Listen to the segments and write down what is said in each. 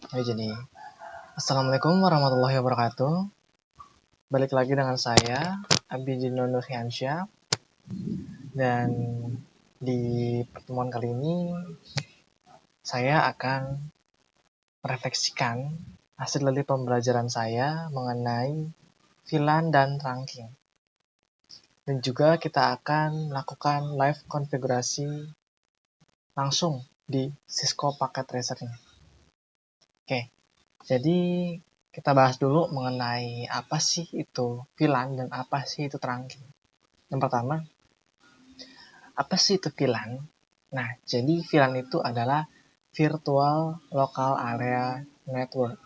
Jadi, Assalamualaikum warahmatullahi wabarakatuh. Balik lagi dengan saya, Abidino Nurhiansyah. Dan di pertemuan kali ini, saya akan merefleksikan hasil dari pembelajaran saya mengenai VLAN dan trunking. Dan juga kita akan melakukan live konfigurasi langsung di Cisco Packet Tracer ini. Oke, jadi kita bahas dulu mengenai apa sih itu VLAN dan apa sih itu trunking. Yang pertama, apa sih itu VLAN? Nah, jadi VLAN itu adalah Virtual Local Area Network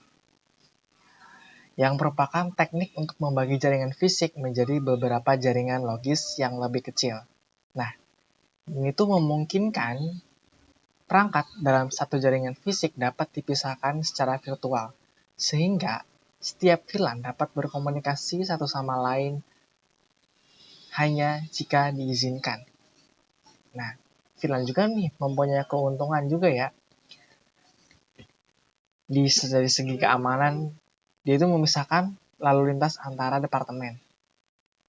yang merupakan teknik untuk membagi jaringan fisik menjadi beberapa jaringan logis yang lebih kecil. Nah, ini tuh memungkinkan perangkat dalam satu jaringan fisik dapat dipisahkan secara virtual, sehingga setiap VLAN dapat berkomunikasi satu sama lain hanya jika diizinkan. Nah, VLAN juga nih mempunyai keuntungan juga ya. Dari segi keamanan, dia itu memisahkan lalu lintas antara departemen.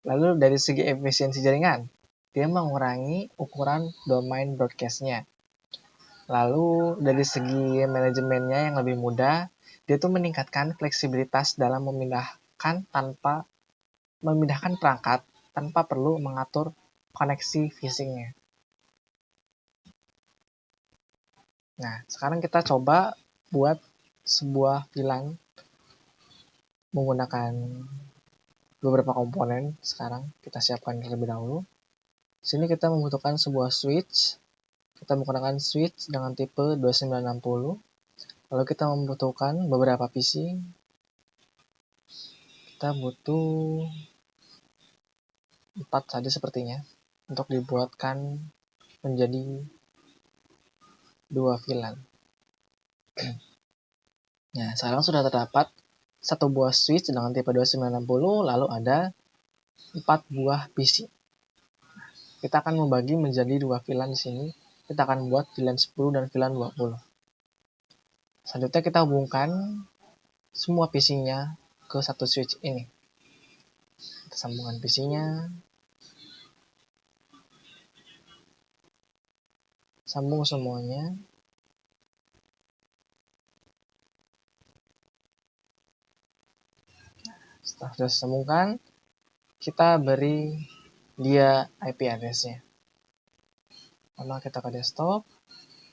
Lalu dari segi efisiensi jaringan, dia mengurangi ukuran domain broadcast-nya. Lalu dari segi manajemennya yang lebih mudah, dia tuh meningkatkan fleksibilitas dalam memindahkan perangkat tanpa perlu mengatur koneksi fisiknya. Nah, sekarang kita coba buat sebuah VLAN menggunakan beberapa komponen. Sekarang kita siapkan terlebih dahulu. Di sini kita membutuhkan sebuah switch. Kita menggunakan switch dengan tipe 2960. Lalu kita membutuhkan beberapa PC. Kita butuh 4 saja sepertinya untuk dibuatkan menjadi 2 VLAN. Nah, sekarang sudah terdapat satu buah switch dengan tipe 2960, lalu ada 4 buah PC. Kita akan membagi menjadi 2 VLAN di sini. Kita akan buat VLAN 10 dan VLAN 20. Selanjutnya kita hubungkan semua PC-nya ke satu switch ini. Kita sambungkan PC-nya. Sambung semuanya. Setelah sudah disambungkan, kita beri dia IP address-nya. Pertama kita ke desktop,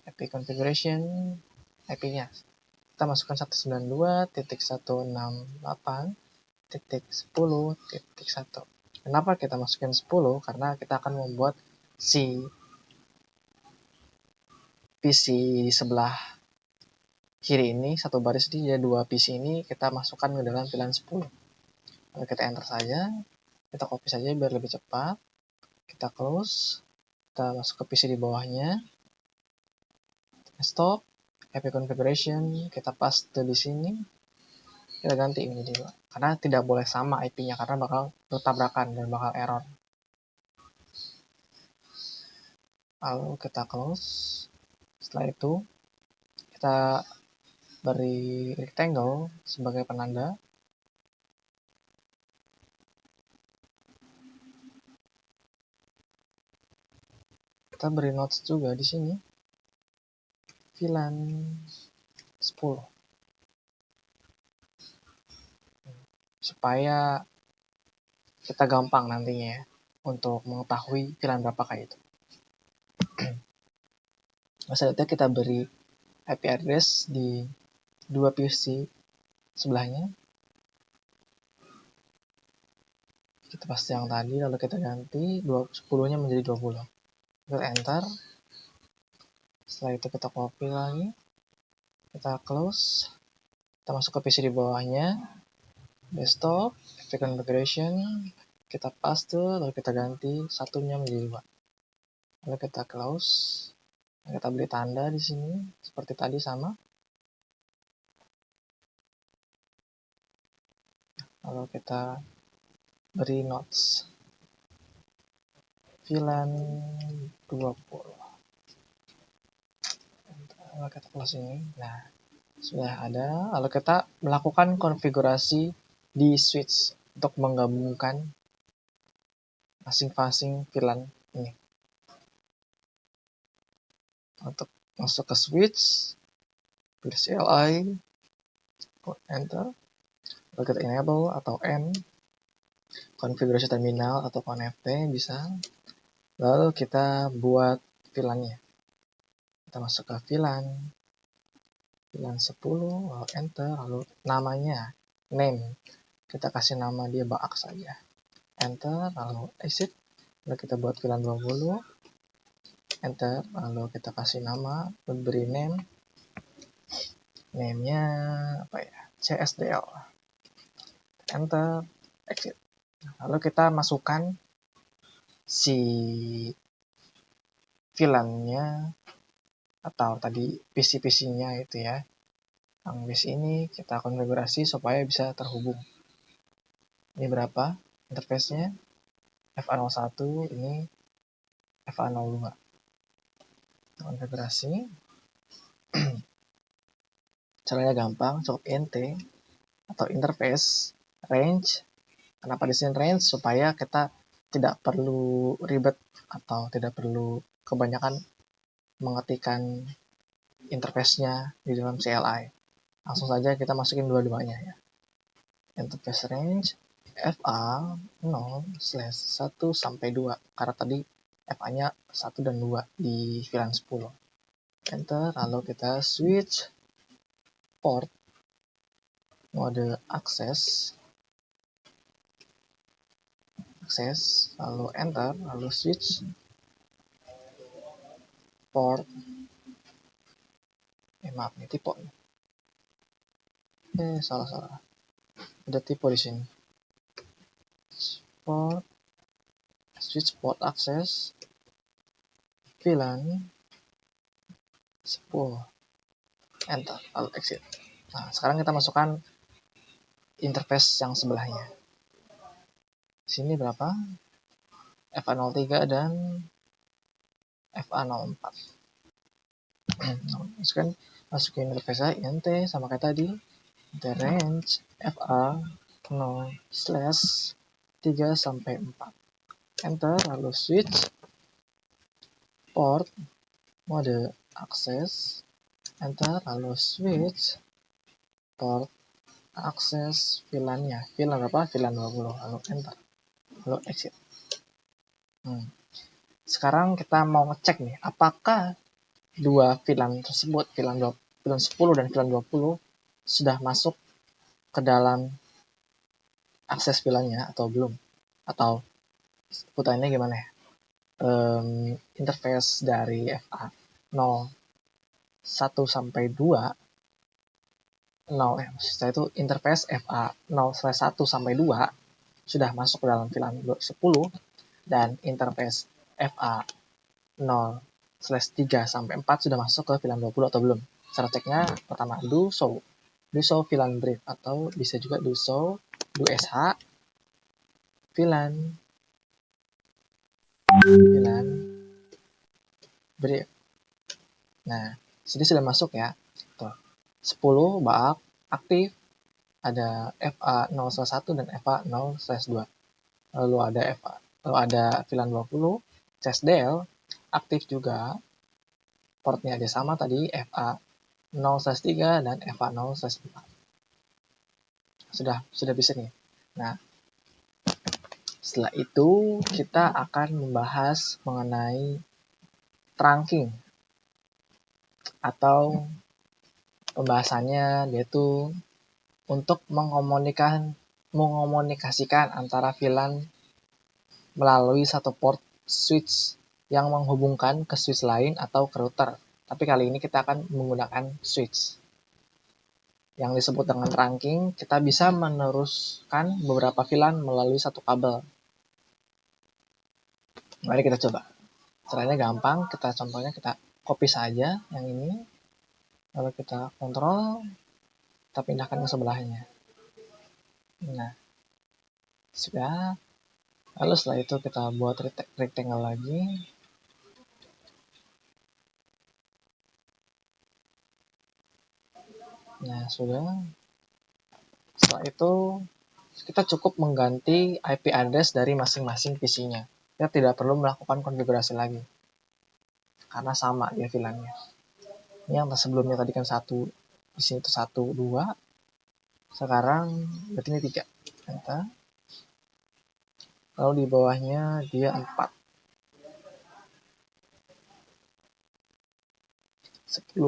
IP configuration, IP-nya. Kita masukkan 192.168.10.1. Kenapa kita masukkan 10? Karena kita akan membuat si PC di sebelah kiri ini, satu baris dia 2 PC ini kita masukkan ke dalam VLAN 10. Lalu kita enter saja, kita copy saja biar lebih cepat. Kita close, kita masuk ke PC di bawahnya, stop, IP configuration, kita paste di sini, kita ganti ini juga. Karena tidak boleh sama IP-nya, karena bakal bertabrakan dan bakal error. Lalu kita close. Setelah itu, kita beri rectangle sebagai penanda. Kita beri notes juga di sini. VLAN 10. Supaya kita gampang nantinya ya untuk mengetahui VLAN berapakah itu. Selanjutnya kita beri IP address di 2 PC sebelahnya. Kita paste yang tadi, lalu kita ganti 10-nya menjadi 20. Kita enter. Setelah itu kita copy lagi. Kita close. Kita masuk ke PC di bawahnya. Desktop, IP configuration. Kita paste, lalu kita ganti 1-nya menjadi 2. Lalu kita close. Kita beri tanda di sini seperti tadi sama. Lalu kita beri notes VLAN 20. Lalu kita close ini. Nah, Sudah ada, lalu kita melakukan konfigurasi di switch untuk menggabungkan masing-masing VLAN ini. Untuk masuk ke switch, pilih CLI, enter, lalu kita enable atau N, konfigurasi terminal atau connect bisa, lalu kita buat VLAN-nya. Kita masuk ke VLAN 10, lalu enter, lalu namanya, name, kita kasih nama dia baak saja, enter, lalu exit, lalu kita buat VLAN 20, enter, lalu kita kasih nama, beri name-nya apa ya, CSDL, enter, exit. Lalu kita masukkan si VLAN-nya atau tadi PC-PC-nya itu ya. Yang di sini kita konfigurasi supaya bisa terhubung. Ini berapa interface-nya? FA01, ini FA02. Konfigurasi. Caranya gampang, cukup int atau interface range. Kenapa di sini range? Supaya kita tidak perlu ribet atau tidak perlu kebanyakan mengetikkan interface-nya di dalam CLI. Langsung saja kita masukin dua-duanya ya. Interface range FA0/1 sampai 2 karena tadi FA-nya 1 dan 2 di VLAN 10. Enter, lalu kita switch port mode akses, lalu enter, lalu switch port, maaf ini typo, salah, ada typo di sini. Switch port akses VLAN 10, enter, lalu exit. Nah, sekarang kita masukkan interface yang sebelahnya. Sini berapa? FA03 dan FA04. Masukin interface int sama kayak tadi. The range FA0/3 sampai 4. Enter, lalu switch port mode akses, enter, lalu switch port akses VLAN-nya. VLAN berapa? VLAN 20, lalu enter, lalu exit. Sekarang kita mau ngecek nih, apakah dua VLAN tersebut, VLAN 10 dan VLAN 20 sudah masuk ke dalam akses VLAN-nya atau belum, atau putarannya gimana ya, interface dari FA01 sampai 2 maksudnya itu interface FA0/1 sampai 2 sudah masuk ke dalam VLAN 10 dan interface FA0/3 sampai 4 sudah masuk ke VLAN 20 atau belum. Cara ceknya pertama do show VLAN brief atau bisa juga do sh VLAN brief. Nah, sini sudah masuk ya. Tuh. 10 baak aktif, ada FA0/1 dan FA0/2. Lalu ada VLAN 20 CSDL aktif juga. Portnya ada sama tadi FA0/3 dan FA0/4. Sudah bisa nih. Nah, setelah itu kita akan membahas mengenai trunking atau pembahasannya yaitu untuk mengomunikasikan antara VLAN melalui satu port switch yang menghubungkan ke switch lain atau ke router. Tapi kali ini kita akan menggunakan switch. Yang disebut dengan trunking, kita bisa meneruskan beberapa VLAN melalui satu kabel. Mari kita coba. Caranya gampang, contohnya kita copy saja yang ini. Lalu kita kontrol, kita pindahkan ke sebelahnya. Nah, sudah. Lalu setelah itu kita buat rectangle lagi. Nah, sudah. Setelah itu kita cukup mengganti IP address dari masing-masing PC-nya. Kita tidak perlu melakukan konfigurasi lagi karena sama dia VLAN-nya. Ini yang sebelumnya tadi kan satu, di sini itu 1, 2, sekarang berarti ini 3. Enter. Lalu di bawahnya dia 4. 10.4.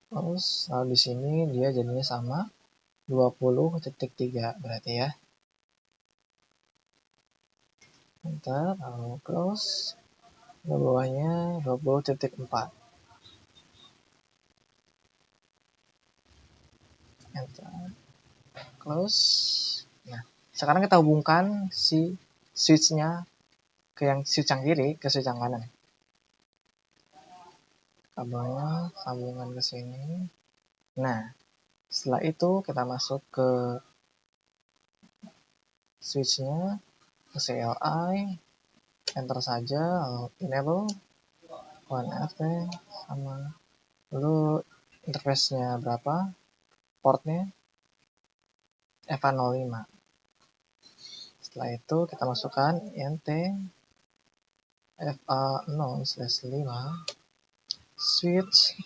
Terus lalu di sini dia jadinya sama 20.3 berarti ya. Enter, lalu close. Di bawahnya 20.4. Enter, close. Nah, sekarang kita hubungkan si switch-nya ke yang switch yang kiri ke switch yang kanan. Kabelnya sambungan ke sini. Nah, setelah itu kita masuk ke switch-nya, ke CLI, enter saja, lalu enable 1FT sama, lalu interface-nya berapa, portnya FA05. Setelah itu kita masukkan INT FA0/5 switch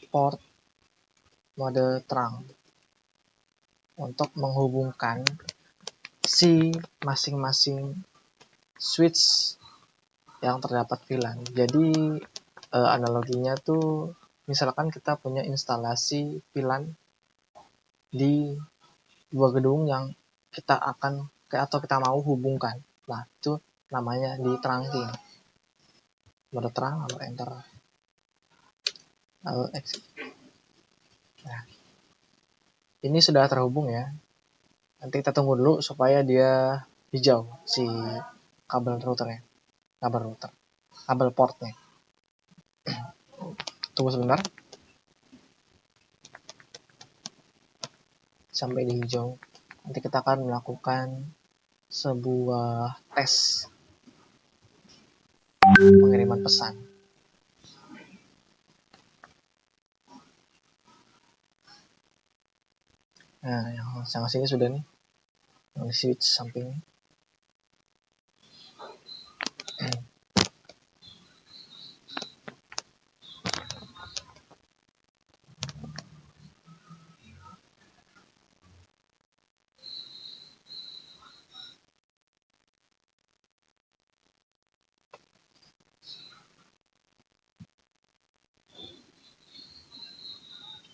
port mode terang untuk menghubungkan si masing-masing switch yang terdapat VLAN. Jadi analoginya tuh misalkan kita punya instalasi VLAN di dua gedung yang kita akan atau kita mau hubungkan. Nah, itu namanya di trunking. Mode terang, lalu enter, lalu exit. Nah, ini sudah terhubung ya. Nanti kita tunggu dulu supaya dia hijau si kabel routernya, kabel portnya. Tunggu sebentar sampai di hijau. Nanti kita akan melakukan sebuah tes pengiriman pesan. Nah, yang sini sudah nih, yang switch samping.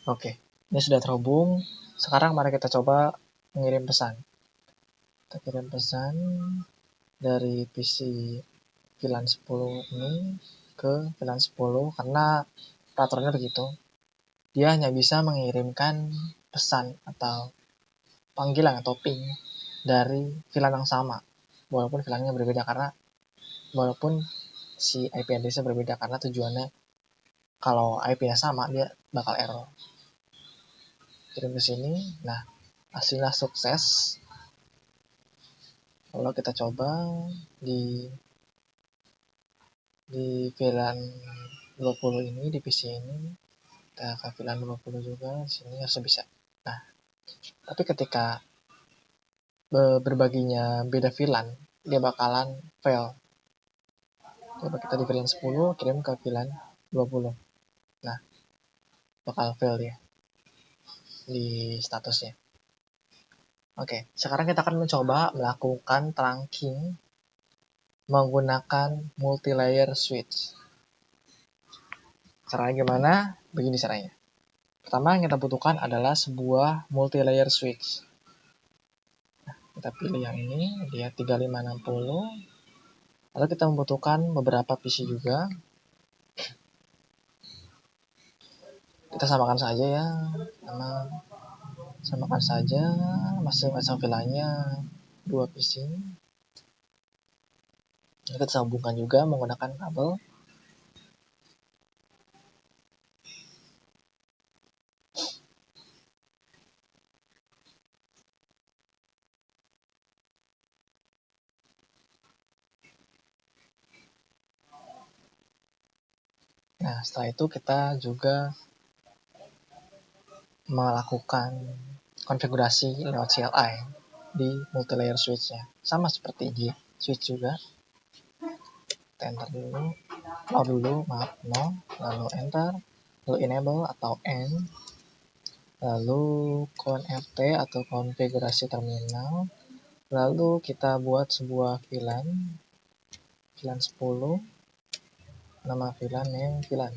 Oke, ini sudah terhubung. Sekarang mari kita coba mengirim pesan. Kita kirim pesan dari PC VLAN 10 ini ke VLAN 10 karena peraturannya begitu. Dia hanya bisa mengirimkan pesan atau panggilan atau ping dari VLAN yang sama, walaupun VLAN-nya berbeda karena walaupun si IP address-nya berbeda karena tujuannya kalau IP-nya sama dia bakal error. Kirim ke sini. Nah, hasilnya sukses. Kalau kita coba di VLAN 20 ini, di PC ini, kita ke VLAN 20 juga, di sini harus bisa. Nah, tapi ketika berbaginya beda VLAN, dia bakalan fail. Coba kita di VLAN 10, kirim ke VLAN 20. Nah, bakal fail dia di statusnya. Oke, sekarang kita akan mencoba melakukan trunking menggunakan multi-layer switch. Caranya gimana? Begini caranya. Pertama yang kita butuhkan adalah sebuah multi-layer switch. Nah, kita pilih yang ini, dia 3560. Lalu kita membutuhkan beberapa PC juga. Kita samakan saja ya, samakan saja masing-masing VLAN-nya 2 PC. Kita sambungkan juga menggunakan kabel. Nah, setelah itu kita juga melakukan konfigurasi lewat CLI di multilayer switch-nya. Sama seperti di switch juga. Kita enter dulu, no, lalu enter, lalu enable atau N, lalu conft atau konfigurasi terminal, lalu kita buat sebuah VLAN 10, nama VLAN name VLAN.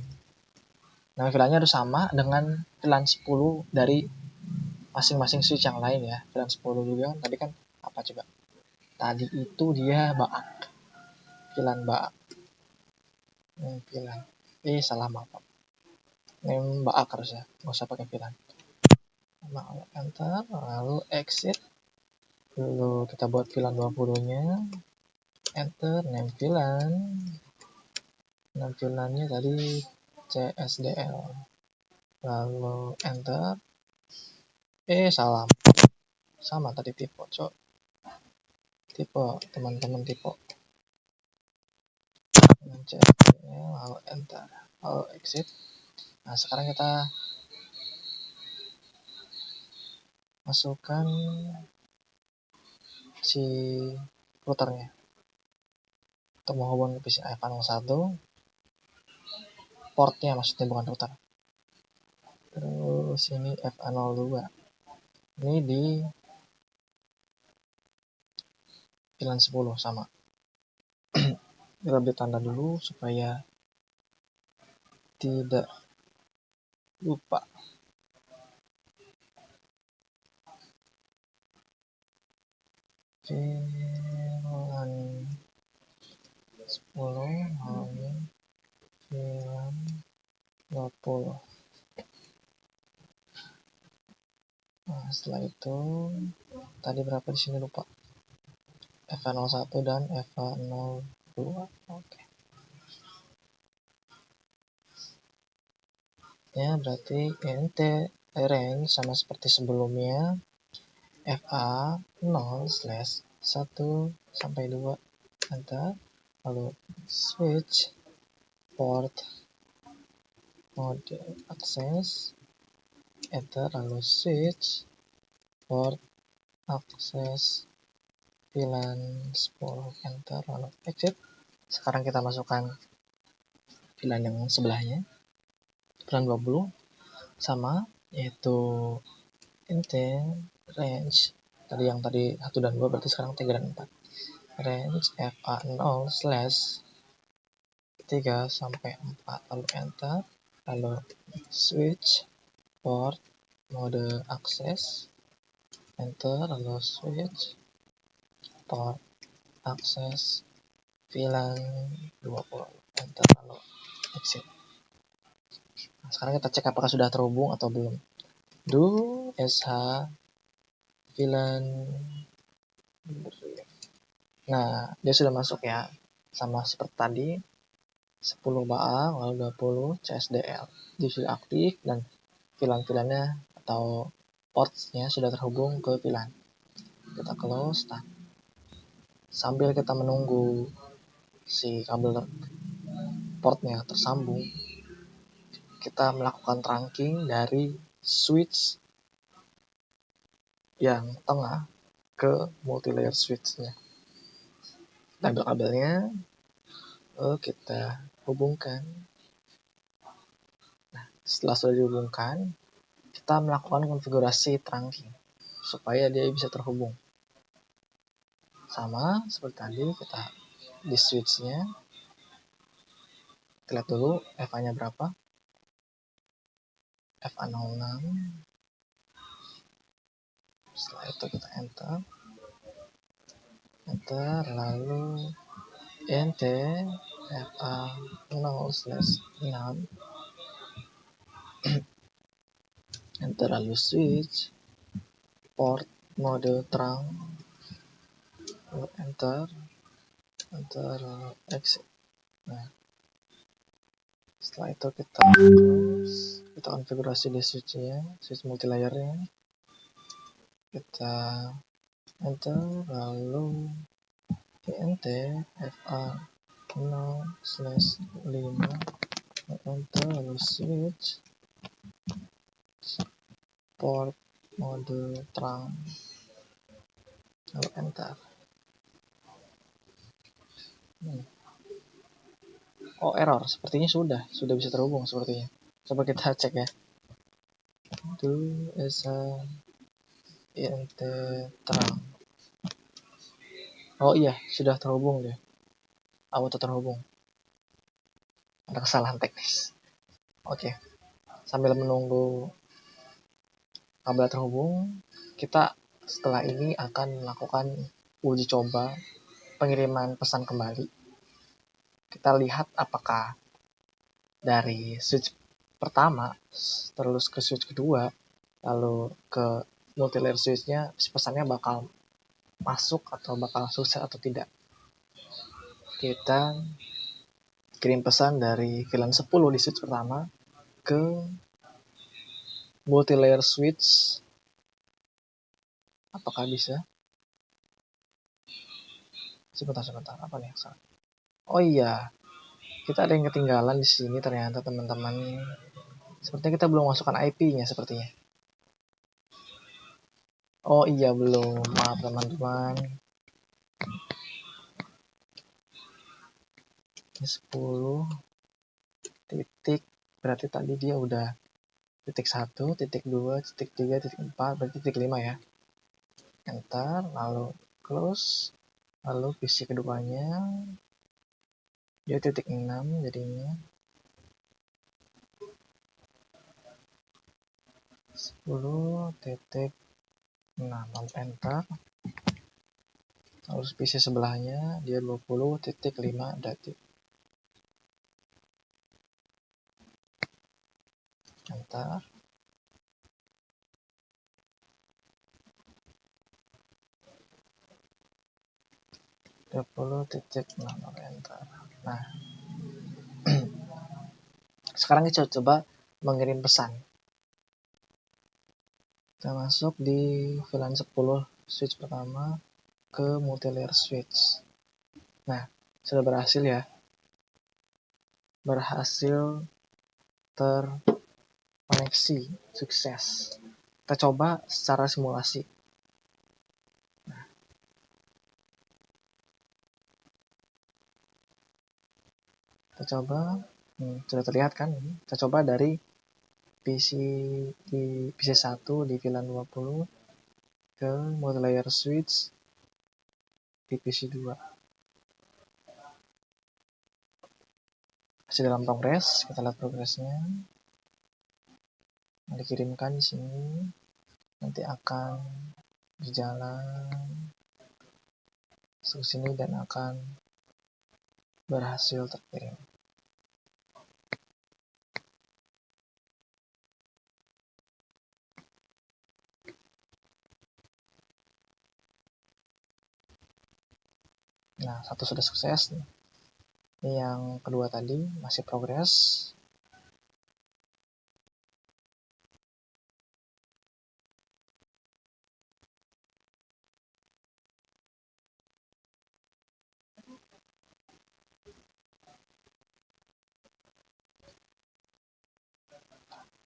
Nama VLAN-nya harus sama dengan VLAN 10 dari masing-masing switch yang lain ya. VLAN 10 juga kan tadi kan apa coba? Tadi itu dia baak. VLAN baak. VLAN. Salah maaf. Name baak harusnya. Nggak usah pakai VLAN. Lalu enter, lalu exit. Lalu kita buat VLAN 20-nya. Enter, name VLAN. Name VLAN-nya tadi CSDL. Lalu enter. Salah. Sama tadi tipe, cok. Tipe, teman-teman tipe. Lalu enter, lalu exit. Nah, sekarang kita masukkan si routernya untuk menghubungi PC FA01, portnya maksudnya, bukan router. Terus ini FA02, ini di VLAN 10 sama. Kita beri tanda dulu supaya tidak lupa. VLAN 10 lalu VLAN 20. Nah, setelah itu tadi berapa di sini lupa. FA01 dan FA02. Oke. Ya, berarti int range sama seperti sebelumnya. FA0/1 sampai 2 enter, lalu switch port mode access enter, lalu switch port access VLAN 10 enter, lalu exit. Sekarang kita masukkan VLAN yang sebelahnya, VLAN 20 sama, yaitu int range tadi 1 dan 2, berarti sekarang 3 dan 4. Range FA0/3 sampai 4, lalu enter, lalu switch port mode access enter, lalu switch port access VLAN 20 enter, lalu exit. Nah, sekarang kita cek apakah sudah terhubung atau belum. Do sh VLAN. Nah, dia sudah masuk ya, sama seperti tadi, 10 baak lalu 20 CSDL. Dia sudah aktif dan VLAN-VLAN-nya atau ports-nya sudah terhubung ke VLAN. Kita close. Nah, sambil kita menunggu si kabel portnya tersambung, kita melakukan trunking dari switch yang tengah ke multilayer switch-nya. Ambil kabelnya, kita hubungkan. Nah, setelah sudah dihubungkan, kita melakukan konfigurasi trunking supaya dia bisa terhubung. Sama seperti tadi, kita di switch-nya, kita lihat dulu FA-nya berapa. FA06. Setelah itu kita enter, lalu int FA0/6 enter, lalu switch port mode terang, lalu enter, lalu exit. Nah, setelah itu kita konfigurasi di switch-nya, switch multilayer-nya, kita enter, lalu int FA0/5 enter, lalu switch port mode terang, lalu enter. Oh, error, sepertinya sudah bisa terhubung sepertinya. Coba kita cek ya. Itu int terang. Oh iya, sudah terhubung deh. Auto terhubung. Ada kesalahan teknis. Oke. Sambil menunggu kabel terhubung, kita setelah ini akan melakukan uji coba pengiriman pesan kembali. Kita lihat apakah dari switch pertama terus ke switch kedua, lalu ke multi-layer switch-nya pesannya bakal masuk atau bakal sukses atau tidak. Kita kirim pesan dari VLAN 10 di switch pertama ke multi-layer switch. Apakah bisa? Sebentar, apa nih yang salah? Oh iya, kita ada yang ketinggalan di sini ternyata teman-teman. Sepertinya kita belum masukkan IP-nya sepertinya. Oh iya, belum. Maaf teman-teman. Ini 10 titik, berarti tadi dia udah titik 1, titik 2, titik 3, titik 4, berarti titik 5 ya. Enter, lalu close, lalu PC keduanya dia titik 6 jadinya. 10 titik 6, lalu enter. Lalu PC sebelahnya dia 20 titik 5 detik. Enter. titik 6, enter. Nah, sekarang kita coba mengirim pesan. Kita masuk di VLAN 10 switch pertama ke multi-layer switch. Nah, sudah berhasil ya. Berhasil terkoneksi, sukses. Kita coba secara simulasi. Nah, kita coba, sudah terlihat kan? Kita coba dari PC 1 di VLAN 20 ke multi-layer switch di PC 2. Masih dalam progres, kita lihat progresnya. Dikirimkan di sini, nanti akan berjalan ke sini dan akan berhasil terkirim. Nah, satu sudah sukses. Ini yang kedua tadi masih progres.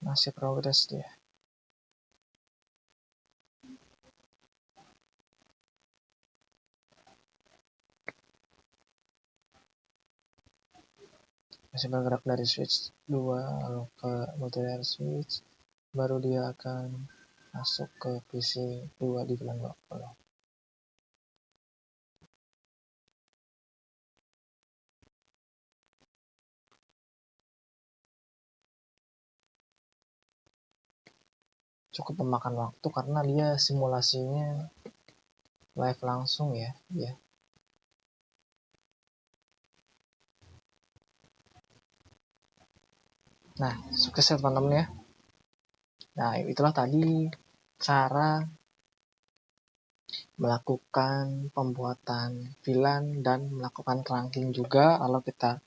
Masih progres dia. Masih bergerak dari switch 2 lalu ke multi-layer switch, baru dia akan masuk ke PC 2 di VLAN 20. Cukup memakan waktu karena dia simulasinya live langsung ya. Nah, sukses ya teman-teman ya. Nah, itulah tadi cara melakukan pembuatan VLAN dan melakukan trunking juga kalau kita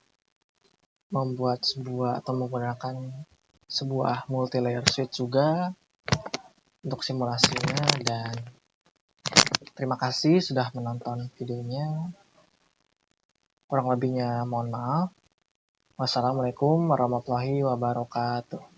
membuat sebuah atau menggunakan sebuah multi-layer switch juga untuk simulasinya. Dan terima kasih sudah menonton videonya. Kurang lebihnya mohon maaf. Wassalamualaikum warahmatullahi wabarakatuh.